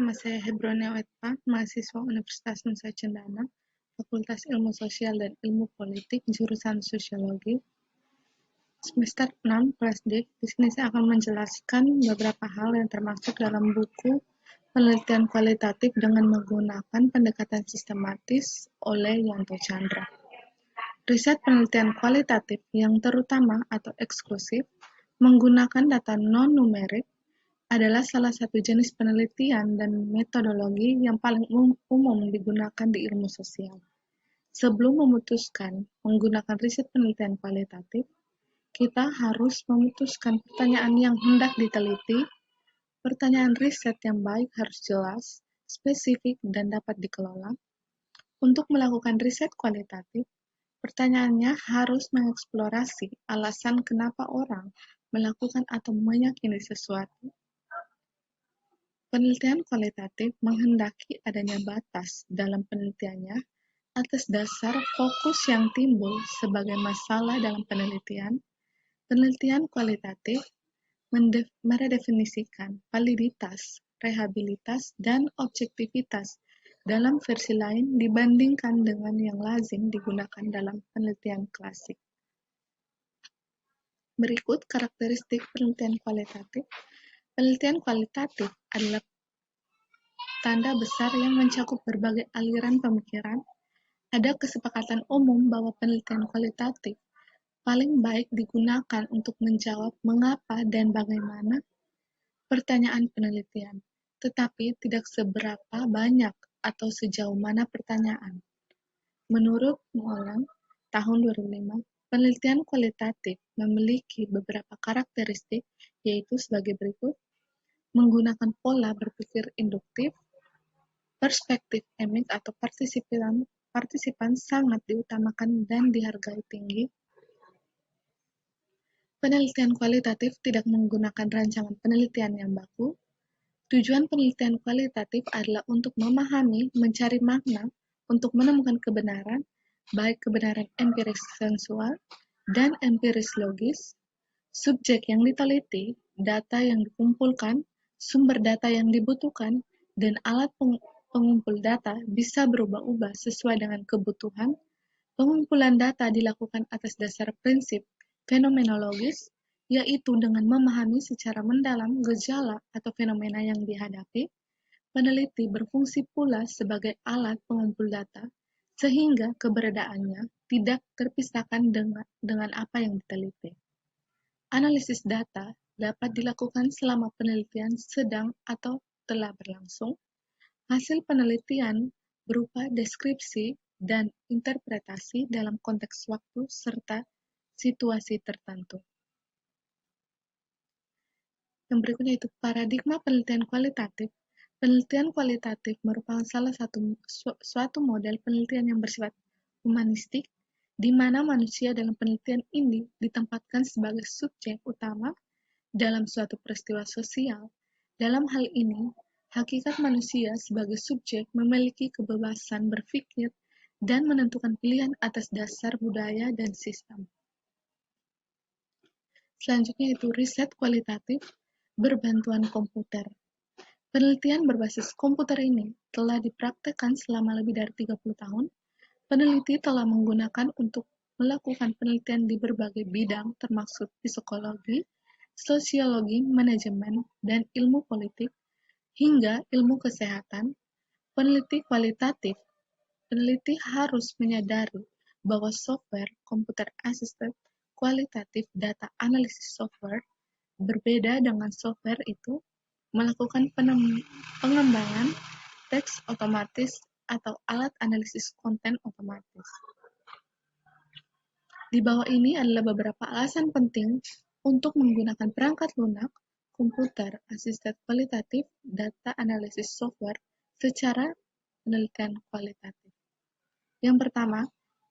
nama saya Hebronia Wetpa, mahasiswa Universitas Nusa Cendana, Fakultas Ilmu Sosial dan Ilmu Politik, jurusan Sosiologi. Semester 6, kelas D. Di sini saya akan menjelaskan beberapa hal yang termasuk dalam buku Penelitian Kualitatif dengan menggunakan pendekatan sistematis oleh Yanto Chandra. Riset penelitian kualitatif yang terutama atau eksklusif menggunakan data non-numerik adalah salah satu jenis penelitian dan metodologi yang paling umum digunakan di ilmu sosial. Sebelum memutuskan menggunakan riset penelitian kualitatif, kita harus memutuskan pertanyaan yang hendak diteliti. Pertanyaan riset yang baik harus jelas, spesifik, dan dapat dikelola. Untuk melakukan riset kualitatif, pertanyaannya harus mengeksplorasi alasan kenapa orang melakukan atau meyakini sesuatu. Penelitian kualitatif menghendaki adanya batas dalam penelitiannya atas dasar fokus yang timbul sebagai masalah dalam penelitian. Penelitian kualitatif meredefinisikan validitas, rehabilitas, dan objektivitas dalam versi lain dibandingkan dengan yang lazim digunakan dalam penelitian klasik. Berikut karakteristik penelitian kualitatif. Penelitian kualitatif adalah tanda besar yang mencakup berbagai aliran pemikiran. Ada kesepakatan umum bahwa penelitian kualitatif paling baik digunakan untuk menjawab mengapa dan bagaimana pertanyaan penelitian, tetapi tidak seberapa banyak atau sejauh mana pertanyaan. Menurut Molan, tahun 2005, penelitian kualitatif memiliki beberapa karakteristik, yaitu sebagai berikut: menggunakan pola berpikir induktif, perspektif emik atau partisipan sangat diutamakan dan dihargai tinggi. Penelitian kualitatif tidak menggunakan rancangan penelitian yang baku. Tujuan penelitian kualitatif adalah untuk memahami, mencari makna, untuk menemukan kebenaran, baik kebenaran empiris sensual dan empiris logis, subjek yang diteliti, data yang dikumpulkan, sumber data yang dibutuhkan, dan alat pengumpul data bisa berubah-ubah sesuai dengan kebutuhan. Pengumpulan data dilakukan atas dasar prinsip fenomenologis, yaitu dengan memahami secara mendalam gejala atau fenomena yang dihadapi. Peneliti berfungsi pula sebagai alat pengumpul data, sehingga keberadaannya tidak terpisahkan dengan apa yang diteliti. Analisis data dapat dilakukan selama penelitian sedang atau telah berlangsung. Hasil penelitian berupa deskripsi dan interpretasi dalam konteks waktu serta situasi tertentu. Yang berikutnya itu paradigma penelitian kualitatif. Penelitian kualitatif merupakan salah satu suatu model penelitian yang bersifat humanistik, di mana manusia dalam penelitian ini ditempatkan sebagai subjek utama dalam suatu peristiwa sosial. Dalam hal ini, hakikat manusia sebagai subjek memiliki kebebasan berpikir dan menentukan pilihan atas dasar budaya dan sistem. Selanjutnya itu riset kualitatif berbantuan komputer. Penelitian berbasis komputer ini telah dipraktekkan selama lebih dari 30 tahun. Peneliti telah menggunakan untuk melakukan penelitian di berbagai bidang termasuk psikologi, sosiologi, manajemen, dan ilmu politik, hingga ilmu kesehatan. Peneliti kualitatif. Peneliti harus menyadari bahwa software computer assisted kualitatif data analisis software berbeda dengan software itu melakukan pengembangan teks otomatis atau alat analisis konten otomatis. Di bawah ini adalah beberapa alasan penting untuk menggunakan perangkat lunak, komputer assisted kualitatif, data analisis software secara penelitian kualitatif. Yang pertama,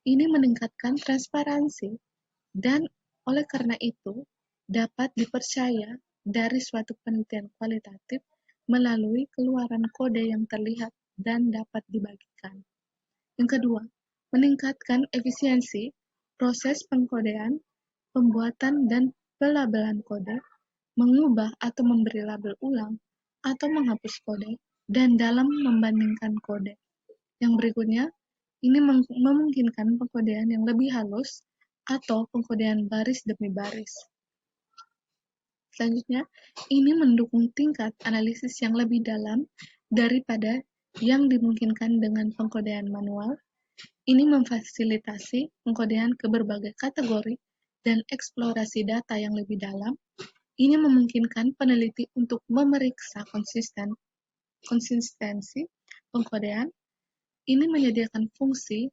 ini meningkatkan transparansi dan oleh karena itu dapat dipercaya dari suatu penelitian kualitatif melalui keluaran kode yang terlihat dan dapat dibagikan. Yang kedua, meningkatkan efisiensi proses pengkodean, pembuatan dan pelabelan kode, mengubah atau memberi label ulang, atau menghapus kode, dan dalam membandingkan kode. Yang berikutnya, ini memungkinkan pengkodean yang lebih halus atau pengkodean baris demi baris. Selanjutnya, ini mendukung tingkat analisis yang lebih dalam daripada yang dimungkinkan dengan pengkodean manual. Ini memfasilitasi pengkodean ke berbagai kategori dan eksplorasi data yang lebih dalam. Ini memungkinkan peneliti untuk memeriksa konsistensi pengkodean. Ini menyediakan fungsi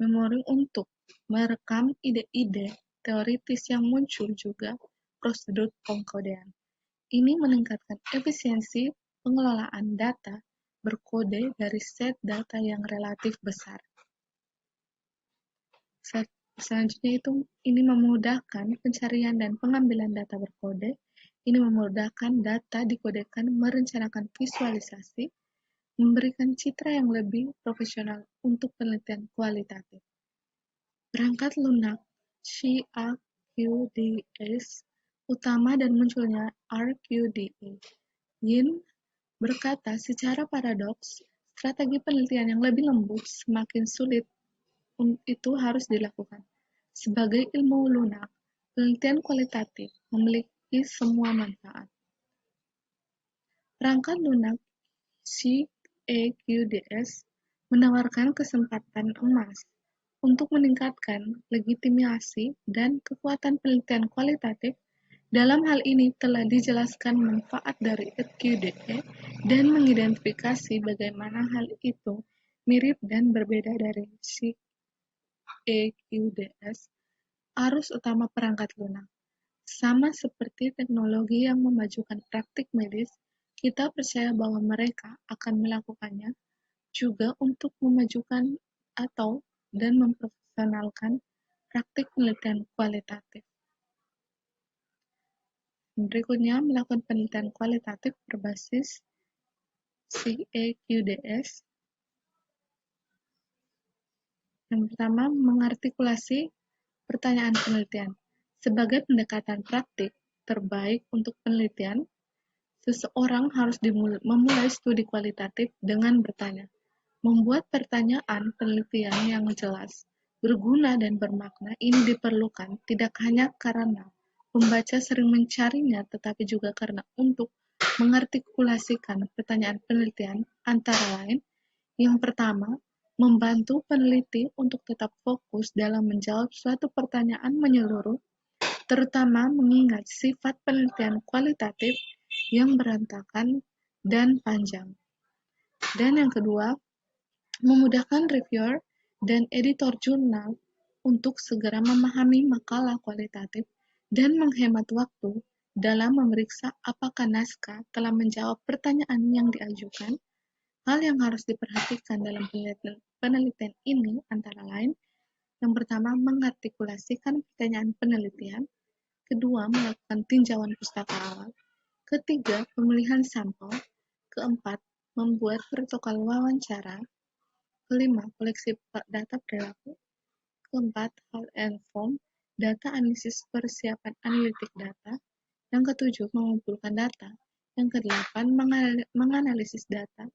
memori untuk merekam ide-ide teoritis yang muncul juga prosedur pengkodean. Ini meningkatkan efisiensi pengelolaan data berkode dari set data yang relatif besar. Selanjutnya ini memudahkan pencarian dan pengambilan data berkode. Ini memudahkan data dikodekan, merencanakan visualisasi, memberikan citra yang lebih profesional untuk penelitian kualitatif. Perangkat lunak CRQDS utama dan munculnya RQDA. Yin berkata secara paradoks, strategi penelitian yang lebih lembut semakin sulit itu harus dilakukan. Sebagai ilmu lunak, penelitian kualitatif memiliki semua manfaat. Perangkat lunak CAQDS menawarkan kesempatan emas untuk meningkatkan legitimasi dan kekuatan penelitian kualitatif. Dalam hal ini telah dijelaskan manfaat dari EQDA dan mengidentifikasi bagaimana hal itu mirip dan berbeda dari CAQDS. Arus utama perangkat lunak. Sama seperti teknologi yang memajukan praktik medis, kita percaya bahwa mereka akan melakukannya juga untuk memajukan dan memprofesionalkan praktik penelitian kualitatif. Berikutnya, melakukan penelitian kualitatif berbasis CAQDS. Yang pertama, mengartikulasi pertanyaan penelitian. Sebagai pendekatan praktik terbaik untuk penelitian, seseorang harus memulai studi kualitatif dengan bertanya. Membuat pertanyaan penelitian yang jelas, berguna dan bermakna ini diperlukan tidak hanya karena pembaca sering mencarinya, tetapi juga karena untuk mengartikulasikan pertanyaan penelitian antara lain. Yang pertama, membantu peneliti untuk tetap fokus dalam menjawab suatu pertanyaan menyeluruh, terutama mengingat sifat penelitian kualitatif yang berantakan dan panjang. Dan yang kedua, memudahkan reviewer dan editor jurnal untuk segera memahami makalah kualitatif dan menghemat waktu dalam memeriksa apakah naskah telah menjawab pertanyaan yang diajukan. Hal yang harus diperhatikan dalam penelitian ini antara lain, yang pertama, mengartikulasikan pertanyaan penelitian. Kedua, melakukan tinjauan pustaka awal. Ketiga, pemilihan sampel. Keempat, membuat protokol wawancara. Kelima, koleksi data perilaku. Keempat, hal and form, data analisis persiapan analitik data. Yang ketujuh, mengumpulkan data. Yang kedelapan, menganalisis data.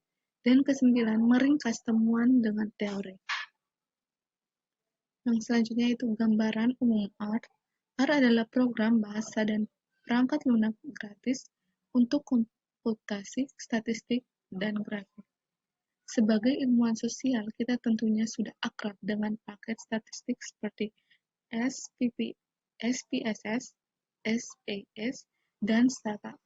Dan kesembilan, meringkas temuan dengan teori. Yang selanjutnya itu gambaran umum R. R adalah program bahasa dan perangkat lunak gratis untuk komputasi, statistik, dan grafik. Sebagai ilmuwan sosial, kita tentunya sudah akrab dengan paket statistik seperti SPSS, SAS, dan Stata.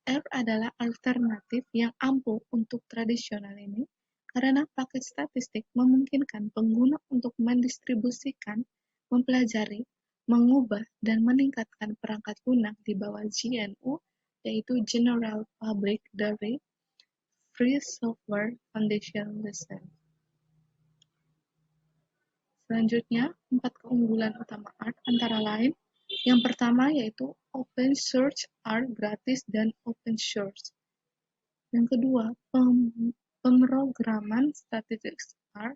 R adalah alternatif yang ampuh untuk tradisional ini, karena paket statistik memungkinkan pengguna untuk mendistribusikan, mempelajari, mengubah, dan meningkatkan perangkat lunak di bawah GNU, yaitu General Public Domain Free Software Foundation License. Selanjutnya, 4 keunggulan utama R antara lain. Yang pertama yaitu open source R, gratis dan open source. Yang kedua, pemrograman statistik R.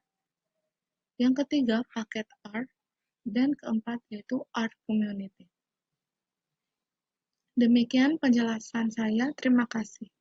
Yang ketiga, paket R. Dan keempat yaitu R community. Demikian penjelasan saya. Terima kasih.